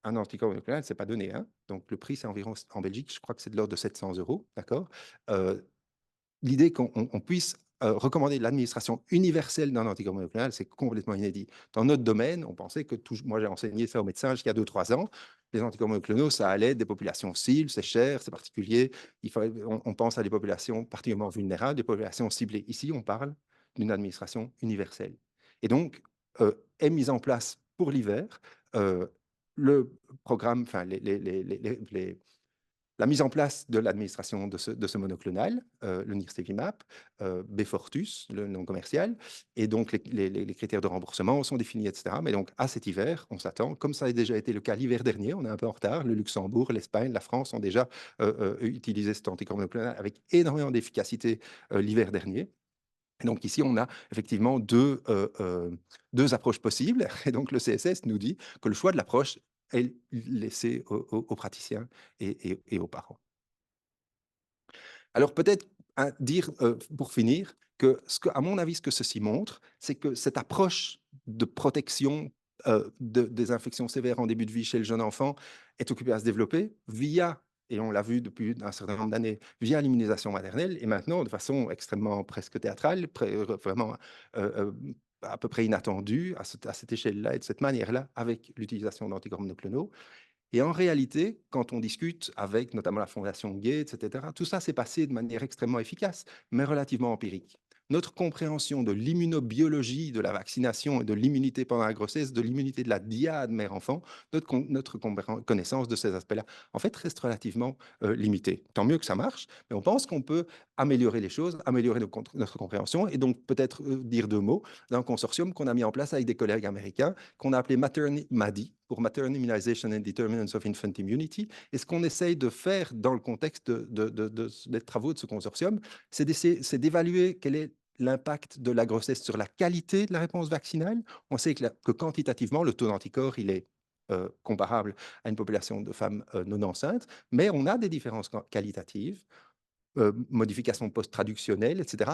un anticorps monoclonal, c'est pas donné, hein. Donc le prix, c'est environ, en Belgique, je crois que c'est de l'ordre de 700 €, d'accord? L'idée qu'on puisse recommander l'administration universelle d'un anticorps monoclonal, c'est complètement inédit. Dans notre domaine, on pensait que moi j'ai enseigné ça aux médecins jusqu'à 2-3 ans. Les anticorps monoclonaux, ça allait des populations cibles, c'est cher, c'est particulier. On pense à des populations particulièrement vulnérables, des populations ciblées. Ici, on parle d'une administration universelle. Et donc, est mise en place pour l'hiver le programme, enfin la mise en place de l'administration de ce monoclonal, le Nirsevimab, Beyfortus, le nom commercial, et donc les critères de remboursement sont définis, etc. Mais donc à cet hiver, on s'attend, comme ça a déjà été le cas l'hiver dernier, on est un peu en retard, le Luxembourg, l'Espagne, la France ont déjà utilisé cet anticorps monoclonal avec énormément d'efficacité l'hiver dernier. Et donc ici, on a effectivement deux approches possibles. Et donc le CSS nous dit que le choix de l'approche est laissé aux praticiens et aux parents. Alors peut-être dire, pour finir, à mon avis, ce que ceci montre, c'est que cette approche de protection des infections sévères en début de vie chez le jeune enfant est occupée à se développer via, et on l'a vu depuis un certain nombre d'années, via l'immunisation maternelle, et maintenant de façon extrêmement presque théâtrale, vraiment euh, euh, à peu près inattendue à cette échelle-là et de cette manière-là, avec l'utilisation d'anticorps monoclonaux. Et en réalité, quand on discute avec notamment la Fondation Gates, etc., tout ça s'est passé de manière extrêmement efficace, mais relativement empirique. Notre compréhension de l'immunobiologie de la vaccination et de l'immunité pendant la grossesse, de l'immunité de la diade mère-enfant, notre connaissance de ces aspects-là, en fait, reste relativement limitée. Tant mieux que ça marche, mais on pense qu'on peut améliorer les choses, améliorer notre compréhension, et donc peut-être dire deux mots d'un consortium qu'on a mis en place avec des collègues américains, qu'on a appelé MADI, pour Maternal Immunization and Determinants of Infant Immunity. Et ce qu'on essaye de faire dans le contexte des travaux de ce consortium, c'est d'évaluer quel est l'impact de la grossesse sur la qualité de la réponse vaccinale. On sait que quantitativement, le taux d'anticorps, il est comparable à une population de femmes non enceintes, mais on a des différences qualitatives, modifications post-traductionnelles, etc.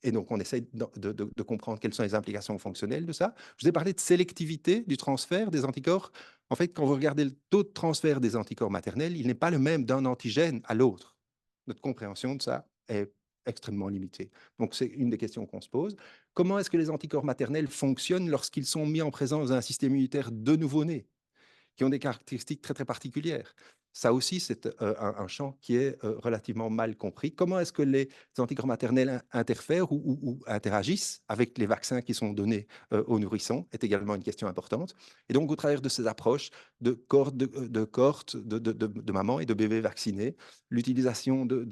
Et donc, on essaie de comprendre quelles sont les implications fonctionnelles de ça. Je vous ai parlé de sélectivité du transfert des anticorps. En fait, quand vous regardez le taux de transfert des anticorps maternels, il n'est pas le même d'un antigène à l'autre. Notre compréhension de ça est extrêmement limitée. Donc, c'est une des questions qu'on se pose. Comment est-ce que les anticorps maternels fonctionnent lorsqu'ils sont mis en présence d'un système immunitaire de nouveau-né, qui ont des caractéristiques très, très particulières? Ça aussi, c'est un champ qui est relativement mal compris. Comment est-ce que les anticorps maternels interfèrent ou interagissent avec les vaccins qui sont donnés aux nourrissons est également une question importante. Et donc, au travers de ces approches de cohortes de mamans et de bébés vaccinés, l'utilisation de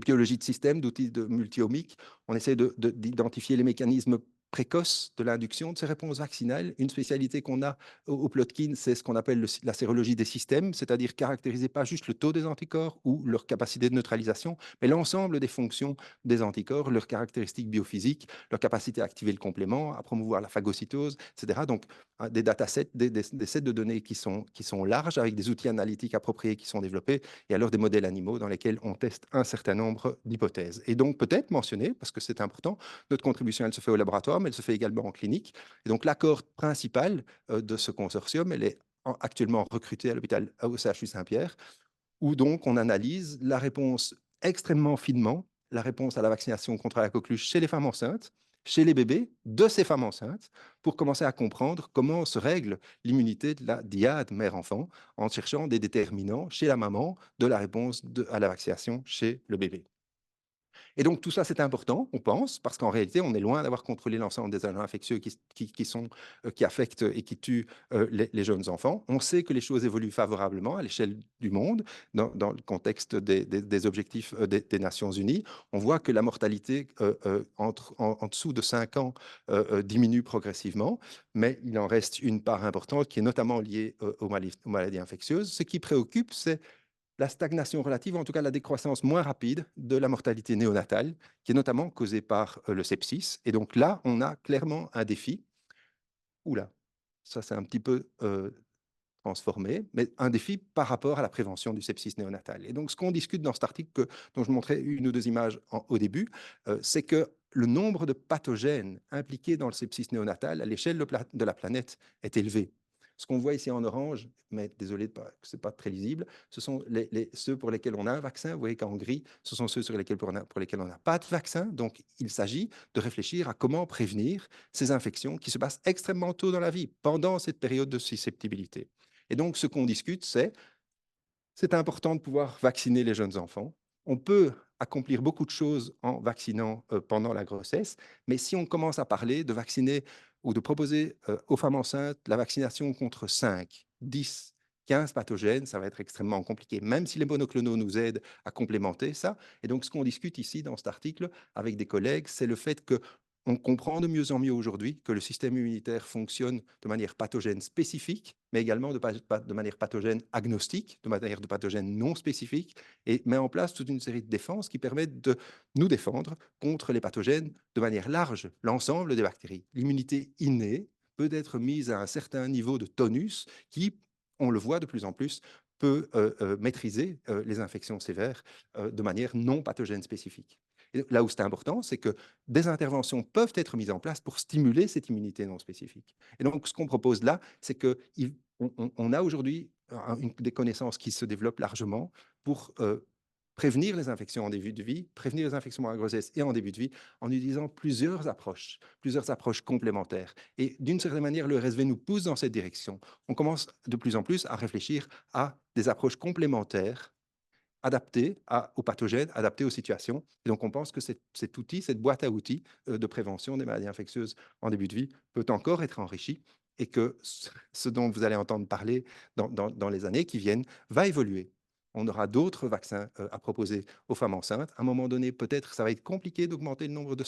biologie de système, d'outils de multiomiques. On essaie d'identifier les mécanismes précoces de l'induction de ces réponses vaccinales. Une spécialité qu'on a au Plotkin, c'est ce qu'on appelle la sérologie des systèmes, c'est-à-dire caractériser pas juste le taux des anticorps ou leur capacité de neutralisation, mais l'ensemble des fonctions des anticorps, leurs caractéristiques biophysiques, leur capacité à activer le complément, à promouvoir la phagocytose, etc. Donc, des datasets, des sets de données qui sont larges, avec des outils analytiques appropriés qui sont développés, et alors des modèles animaux dans lesquels on teste un certain nombre d'hypothèses. Et donc peut-être mentionner, parce que c'est important, notre contribution, elle se fait au laboratoire, mais elle se fait également en clinique. Et donc l'accord principal de ce consortium, elle est actuellement recrutée à l'hôpital au CHU Saint-Pierre, où donc on analyse la réponse extrêmement finement, la réponse à la vaccination contre la coqueluche chez les femmes enceintes, chez les bébés de ces femmes enceintes, pour commencer à comprendre comment se règle l'immunité de la diade mère-enfant, en cherchant des déterminants chez la maman de la réponse à la vaccination chez le bébé. Et donc tout ça, c'est important, on pense, parce qu'en réalité, on est loin d'avoir contrôlé l'ensemble des agents infectieux qui affectent et qui tuent les jeunes enfants. On sait que les choses évoluent favorablement à l'échelle du monde, dans le contexte des objectifs des Nations Unies. On voit que la mortalité en dessous de 5 ans diminue progressivement, mais il en reste une part importante qui est notamment liée aux maladies infectieuses. Ce qui préoccupe, c'est la stagnation relative, ou en tout cas la décroissance moins rapide de la mortalité néonatale, qui est notamment causée par le sepsis. Et donc là, on a clairement un défi. Oula, ça c'est un petit peu transformé, mais un défi par rapport à la prévention du sepsis néonatal. Et donc ce qu'on discute dans cet article, dont je montrais une ou deux images au début, c'est que le nombre de pathogènes impliqués dans le sepsis néonatal à l'échelle de la planète est élevé. Ce qu'on voit ici en orange, mais désolé, ce n'est pas très lisible, ce sont ceux pour lesquels on a un vaccin. Vous voyez qu'en gris, ce sont ceux pour lesquels on n'a pas de vaccin. Donc, il s'agit de réfléchir à comment prévenir ces infections qui se passent extrêmement tôt dans la vie, pendant cette période de susceptibilité. Et donc, ce qu'on discute, c'est important de pouvoir vacciner les jeunes enfants. On peut accomplir beaucoup de choses en vaccinant pendant la grossesse, mais si on commence à parler de vacciner ou de proposer aux femmes enceintes la vaccination contre 5, 10, 15 pathogènes, ça va être extrêmement compliqué, même si les monoclonaux nous aident à complémenter ça. Et donc, ce qu'on discute ici dans cet article avec des collègues, c'est le fait que on comprend de mieux en mieux aujourd'hui que le système immunitaire fonctionne de manière pathogène spécifique, mais également de manière pathogène agnostique, de manière de pathogène non spécifique, et met en place toute une série de défenses qui permettent de nous défendre contre les pathogènes de manière large, l'ensemble des bactéries. L'immunité innée peut être mise à un certain niveau de tonus qui, on le voit de plus en plus, peut maîtriser les infections sévères de manière non pathogène spécifique. Et là où c'est important, c'est que des interventions peuvent être mises en place pour stimuler cette immunité non spécifique. Et donc, ce qu'on propose là, c'est qu'on a aujourd'hui des connaissances qui se développent largement pour prévenir les infections en début de vie, prévenir les infections en grossesse et en début de vie, en utilisant plusieurs approches complémentaires. Et d'une certaine manière, le RSV nous pousse dans cette direction. On commence de plus en plus à réfléchir à des approches complémentaires adapté aux pathogènes, adapté aux situations. Et donc, on pense que cet outil, cette boîte à outils de prévention des maladies infectieuses en début de vie peut encore être enrichi et que ce dont vous allez entendre parler dans les années qui viennent va évoluer. On aura d'autres vaccins à proposer aux femmes enceintes. À un moment donné, peut-être, ça va être compliqué d'augmenter le nombre de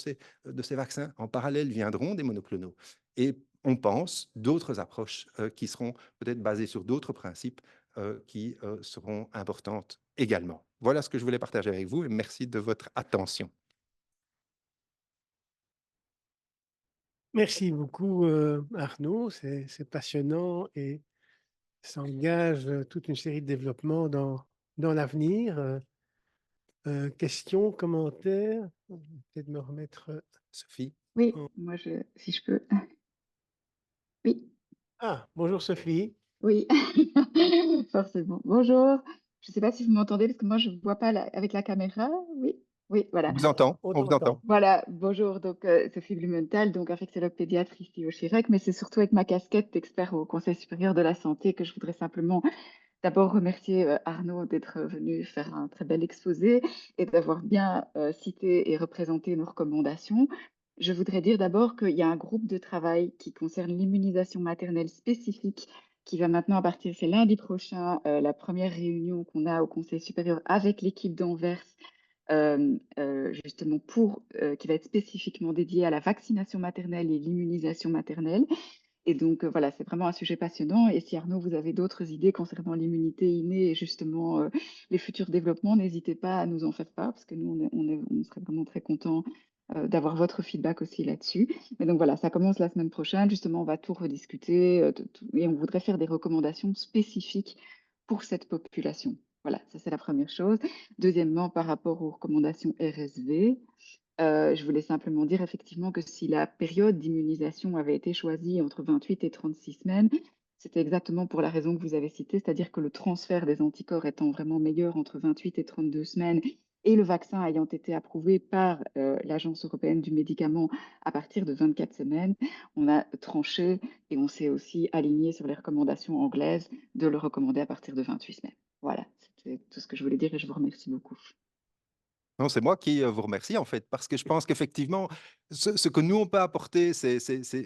ces vaccins. En parallèle, viendront des monoclonaux. Et on pense d'autres approches qui seront peut-être basées sur d'autres principes qui seront importantes également. Voilà ce que je voulais partager avec vous et merci de votre attention. Merci beaucoup, Arnaud. C'est passionnant et ça engage toute une série de développements dans l'avenir. Questions, commentaires? Je vais peut-être me remettre Sophie? Oui, en... moi, si je peux. Oui, Ah, bonjour Sophie. oui, forcément. Bonjour. Je ne sais pas si vous m'entendez parce que moi, je ne vois pas avec la caméra. Oui, oui, voilà. On vous entend, On on vous entend. t'entend. Voilà, bonjour. Donc, Sophie Blumenthal, donc infectiologue pédiatre ici au Chirec, mais c'est surtout avec ma casquette d'expert au Conseil supérieur de la santé que je voudrais simplement d'abord remercier Arnaud d'être venu faire un très bel exposé et d'avoir bien cité et représenté nos recommandations. Je voudrais dire d'abord qu'il y a un groupe de travail qui concerne l'immunisation maternelle spécifique qui va maintenant, à partir, c'est lundi prochain, la première réunion qu'on a au Conseil supérieur avec l'équipe d'Anvers, justement qui va être spécifiquement dédiée à la vaccination maternelle et l'immunisation maternelle. Et donc, voilà, c'est vraiment un sujet passionnant. Et si Arnaud, vous avez d'autres idées concernant l'immunité innée et justement les futurs développements, n'hésitez pas à nous en faire part parce que nous, on serait vraiment très contents d'avoir votre feedback aussi là-dessus. Mais donc voilà, ça commence la semaine prochaine. Justement, on va tout rediscuter et on voudrait faire des recommandations spécifiques pour cette population. Voilà, ça c'est la première chose. Deuxièmement, par rapport aux recommandations RSV, je voulais simplement dire effectivement que si la période d'immunisation avait été choisie entre 28 et 36 semaines, c'était exactement pour la raison que vous avez citée, c'est-à-dire que le transfert des anticorps étant vraiment meilleur entre 28 et 32 semaines et le vaccin ayant été approuvé par l'Agence européenne du médicament à partir de 24 semaines, on a tranché et on s'est aussi aligné sur les recommandations anglaises de le recommander à partir de 28 semaines. Voilà, c'était tout ce que je voulais dire et je vous remercie beaucoup. Non, c'est moi qui vous remercie en fait, parce que je pense qu'effectivement, ce que nous on peut apporter,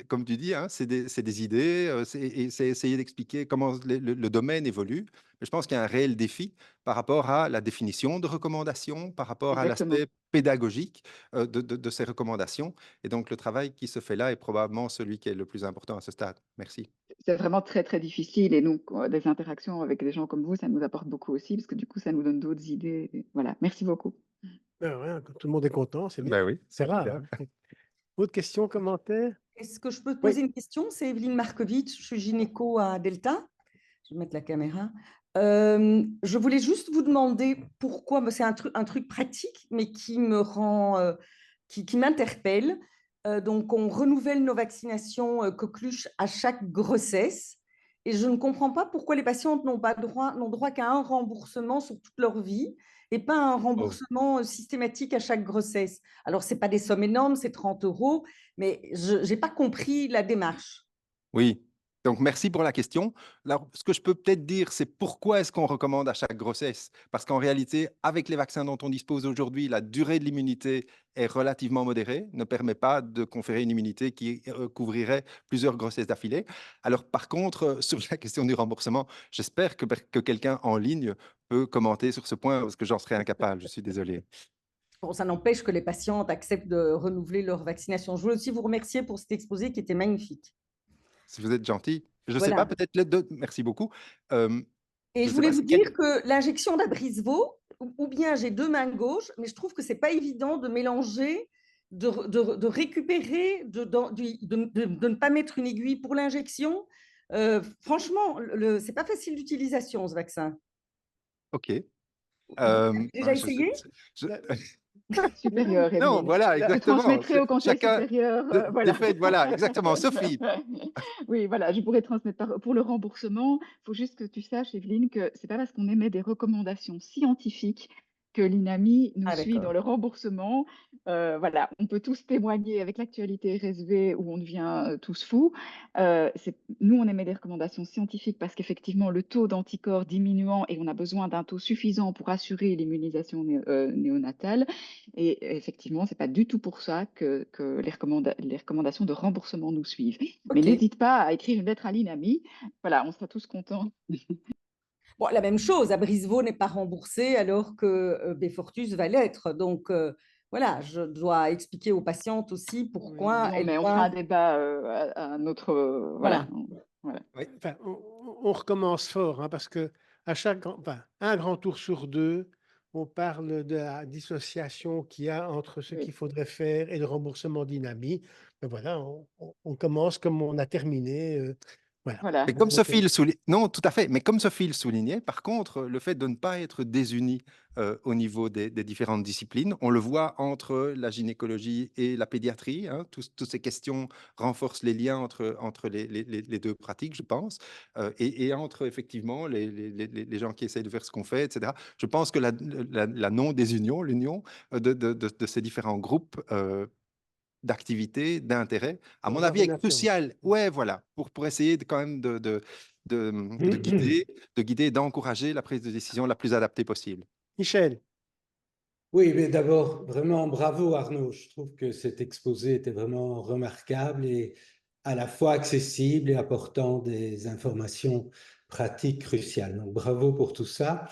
comme tu dis, hein, c'est des idées, et c'est essayer d'expliquer comment le domaine évolue. Mais je pense qu'il y a un réel défi par rapport à la définition de recommandations, par rapport à Exactement. l'aspect pédagogique de ces recommandations. Et donc le travail qui se fait là est probablement celui qui est le plus important à ce stade. Merci. C'est vraiment très, très difficile. Et donc, des interactions avec des gens comme vous, ça nous apporte beaucoup aussi, parce que du coup, ça nous donne d'autres idées. Et voilà, merci beaucoup. Ben ouais, quand tout le monde est content, c'est bien. Ben oui, C'est c'est rare. bien. Hein. Autre question, commentaire? Est-ce que je peux te Oui. poser une question? C'est Evelyne Markovitch, je suis gynéco à Delta. Je vais mettre la caméra. Je voulais juste vous demander pourquoi, c'est un truc pratique, mais qui me rend, qui m'interpelle. Donc, on renouvelle nos vaccinations coqueluches à chaque grossesse. Et je ne comprends pas pourquoi les patientes n'ont droit qu'à un remboursement sur toute leur vie et pas un Oh. remboursement systématique à chaque grossesse. Alors, ce n'est pas des sommes énormes, c'est 30 euros, mais je n'ai pas compris la démarche. Oui, Donc, merci pour la question. Alors, ce que je peux peut-être dire, c'est pourquoi est-ce qu'on recommande à chaque grossesse? Parce qu'en réalité, avec les vaccins dont on dispose aujourd'hui, la durée de l'immunité est relativement modérée, ne permet pas de conférer une immunité qui couvrirait plusieurs grossesses d'affilée. Alors, par contre, sur la question du remboursement, j'espère que quelqu'un en ligne peut commenter sur ce point parce que j'en serais incapable. Je suis désolé. Bon, ça n'empêche que les patientes acceptent de renouveler leur vaccination. Je voulais aussi vous remercier pour cet exposé qui était magnifique. Si vous êtes gentil. Je ne sais pas, Voilà. peut-être les deux. Merci beaucoup. Euh, Et je je ne sais voulais pas vous si dire que l'injection d'Abrysvo, ou bien j'ai deux mains gauches, mais je trouve que c'est pas évident de mélanger, de récupérer, de ne pas mettre une aiguille pour l'injection. Franchement, c'est pas facile d'utilisation, ce vaccin. OK. Vous avez déjà Ouais, essayé? je- La- Supérieur, Non, Evelyne. voilà, Je exactement. transmettrai au conseil Chacun supérieur, des voilà. faits, voilà, exactement. Sophie, Oui, voilà, je pourrais transmettre pour le remboursement. Il faut juste que tu saches, Evelyne, que c'est pas parce qu'on émet des recommandations scientifiques que l'INAMI nous Ah, suit dans d'accord. le remboursement. Voilà, on peut tous témoigner avec l'actualité RSV où on devient tous fous. Nous, on émet des recommandations scientifiques parce qu'effectivement, le taux d'anticorps diminuant et on a besoin d'un taux suffisant pour assurer l'immunisation néonatale. Et effectivement, c'est pas du tout pour ça que les recommandations de remboursement nous suivent. Mais OK. n'hésite pas à écrire une lettre à l'INAMI. Voilà, on sera tous contents. Bon, la même chose, Abrysvo n'est pas remboursé alors que Beyfortus va l'être. Donc, voilà, je dois expliquer aux patientes aussi Oui, pourquoi Non, elles mais on fera un doivent. débat à notre. Voilà. Voilà. Voilà. oui, enfin, on recommence fort, hein, parce que à enfin, un grand tour sur deux, on parle de la dissociation qu'il y a entre ce Oui. qu'il faudrait faire et le remboursement dynamique. Ben voilà, on commence comme on a terminé. Voilà. Voilà. mais comme Donc, Sophie le soulignait, non, tout à fait, mais comme Sophie le soulignait, par contre, le fait de ne pas être désuni au niveau des différentes disciplines, on le voit entre la gynécologie et la pédiatrie, hein, toutes ces questions renforcent les liens entre les deux pratiques, je pense, et entre effectivement les gens qui essayent de faire ce qu'on fait, etc. Je pense que la non-désunion, l'union de ces différents groupes d'activité, d'intérêt, à mon avis, est coordination. crucial. Ouais, voilà, pour essayer quand même de guider et d'encourager la prise de décision la plus adaptée possible. Michel, Oui, mais d'abord, vraiment bravo Arnaud. Je trouve que cet exposé était vraiment remarquable et à la fois accessible et apportant des informations pratiques cruciales. Donc bravo pour tout ça.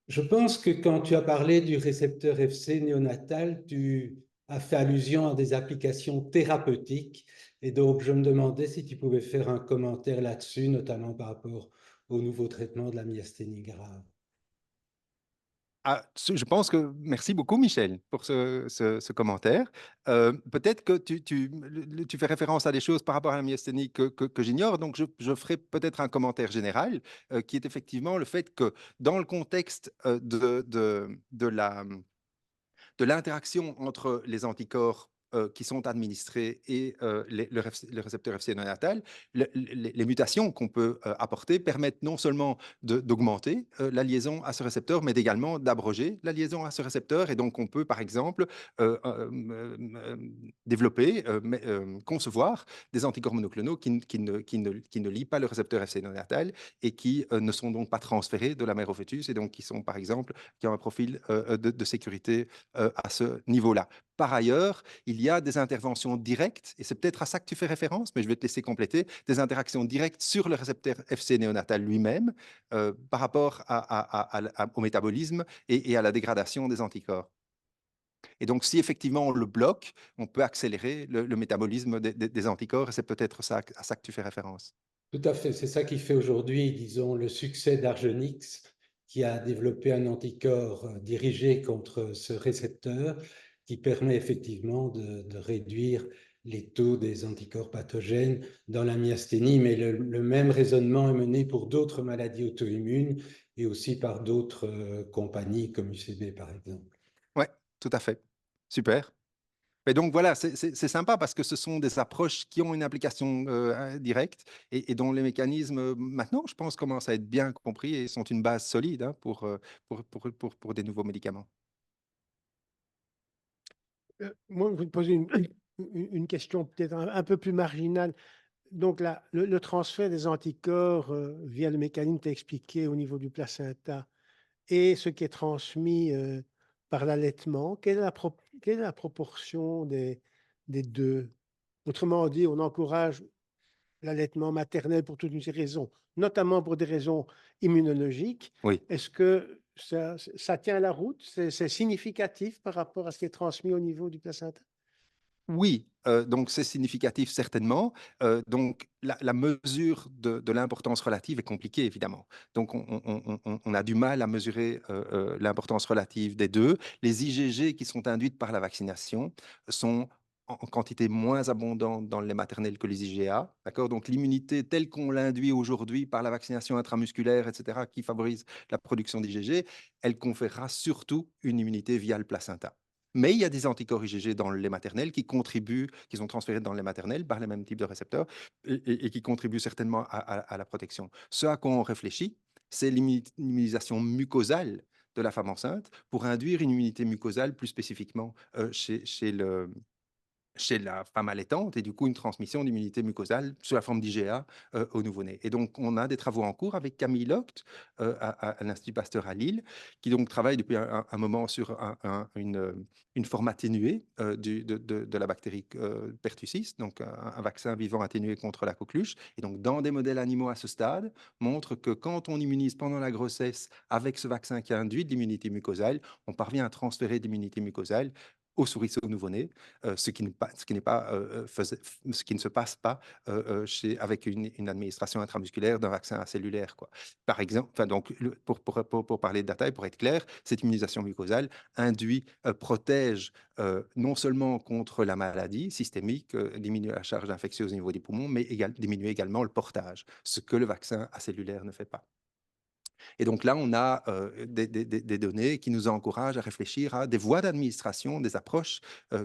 Je pense que quand tu as parlé du récepteur FC néonatal, tu as fait allusion à des applications thérapeutiques. Et donc, je me demandais si tu pouvais faire un commentaire là-dessus, notamment par rapport au nouveau traitement de la myasthénie grave. Ah, je pense que merci beaucoup, Michel, pour ce commentaire. Peut-être que tu fais référence à des choses par rapport à la myasthénie que j'ignore, donc je ferai peut-être un commentaire général qui est effectivement le fait que dans le contexte de l'interaction entre les anticorps qui sont administrés et le récepteur FC néonatal, les mutations qu'on peut apporter permettent non seulement d'augmenter la liaison à ce récepteur, mais également d'abroger la liaison à ce récepteur. Et donc, on peut, par exemple, développer, concevoir des anticorps monoclonaux qui ne lient pas le récepteur FC néonatal et qui ne sont donc pas transférés de la mère au fœtus et donc qui sont, par exemple, qui ont un profil de sécurité à ce niveau-là. Par ailleurs, il y a des interventions directes, et c'est peut-être à ça que tu fais référence, mais je vais te laisser compléter, des interactions directes sur le récepteur FC néonatal lui-même par rapport au métabolisme et à la dégradation des anticorps. Et donc, si effectivement on le bloque, on peut accélérer le métabolisme des anticorps, et c'est peut-être à ça que tu fais référence. Tout à fait, c'est ça qui fait aujourd'hui, disons, le succès d'Argenix, qui a développé un anticorps dirigé contre ce récepteur, qui permet effectivement de réduire les taux des anticorps pathogènes dans la myasthénie, mais le même raisonnement est mené pour d'autres maladies auto-immunes et aussi par d'autres compagnies comme UCB par exemple. Ouais, tout à fait. Super. Mais donc voilà, c'est sympa parce que ce sont des approches qui ont une application directe et dont les mécanismes, maintenant, je pense, commencent à être bien compris et sont une base solide hein, pour des nouveaux médicaments. moi, je vais te poser une question peut-être un peu plus marginale. donc le transfert des anticorps via le mécanisme que tu as expliqué au niveau du placenta et ce qui est transmis par l'allaitement, quelle est la proportion des deux? Autrement dit, on encourage l'allaitement maternel pour toute une série de raisons, notamment pour des raisons immunologiques. Oui. Est-ce que ça tient la route? C'est significatif par rapport à ce qui est transmis au niveau du placenta? Oui, donc c'est significatif certainement. Donc la mesure de l'importance relative est compliquée évidemment. Donc on a du mal à mesurer l'importance relative des deux. Les IgG qui sont induites par la vaccination sont en quantité moins abondante dans le lait maternel que les IgA, d'accord? Donc l'immunité telle qu'on l'induit aujourd'hui par la vaccination intramusculaire, etc., qui favorise la production d'IgG, elle conférera surtout une immunité via le placenta. Mais il y a des anticorps IgG dans le lait maternel qui contribuent, qui sont transférés dans le lait maternel par les mêmes types de récepteurs et qui contribuent certainement à la protection. Ce à quoi on réfléchit, c'est l'immunisation mucosale de la femme enceinte pour induire une immunité mucosale plus spécifiquement chez la femme allaitante et du coup une transmission d'immunité mucosale sous la forme d'IgA au nouveau-né. Et donc on a des travaux en cours avec Camille Locht à l'Institut Pasteur à Lille, qui donc travaille depuis un moment sur une forme atténuée de la bactérie pertussis, donc un vaccin vivant atténué contre la coqueluche. Et donc dans des modèles animaux à ce stade, montre que quand on immunise pendant la grossesse avec ce vaccin qui induit de l'immunité mucosale, on parvient à transférer de l'immunité mucosale aux souris au nouveau-né, ce qui ne se passe pas avec une administration intramusculaire d'un vaccin cellulaire, quoi. Par exemple, enfin, donc, pour parler de data et pour être clair, cette immunisation mucosale protège non seulement contre la maladie systémique, diminue la charge infectieuse au niveau des poumons, mais diminue également le portage, ce que le vaccin acellulaire ne fait pas. Et donc là, on a des données qui nous encouragent à réfléchir à des voies d'administration, des approches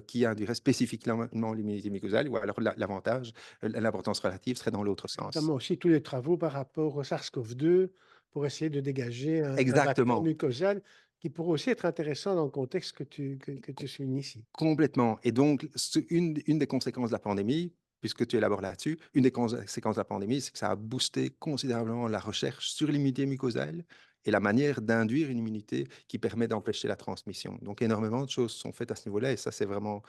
qui induiraient spécifiquement l'immunité mucosale, ou alors l'avantage, l'importance relative serait dans l'autre sens. Notamment aussi tous les travaux par rapport au SARS-CoV-2 pour essayer de dégager un vaccin Exactement, mucosal qui pourrait aussi être intéressant dans le contexte que tu soulignes ici. complètement. Et donc, une des conséquences de la pandémie, puisque tu élabores là-dessus, une des conséquences de la pandémie, c'est que ça a boosté considérablement la recherche sur l'immunité mucosale et la manière d'induire une immunité qui permet d'empêcher la transmission. Donc, énormément de choses sont faites à ce niveau-là et ça, c'est vraiment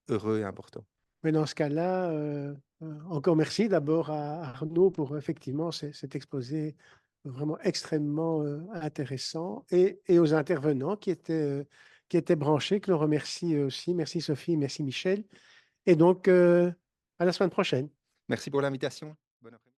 heureux et important. Mais dans ce cas-là, encore merci d'abord à Arnaud pour effectivement cet exposé vraiment extrêmement intéressant et aux intervenants qui étaient branchés, que l'on remercie aussi. Merci Sophie, merci Michel. Et donc, à la semaine prochaine. Merci pour l'invitation. Bon après-midi.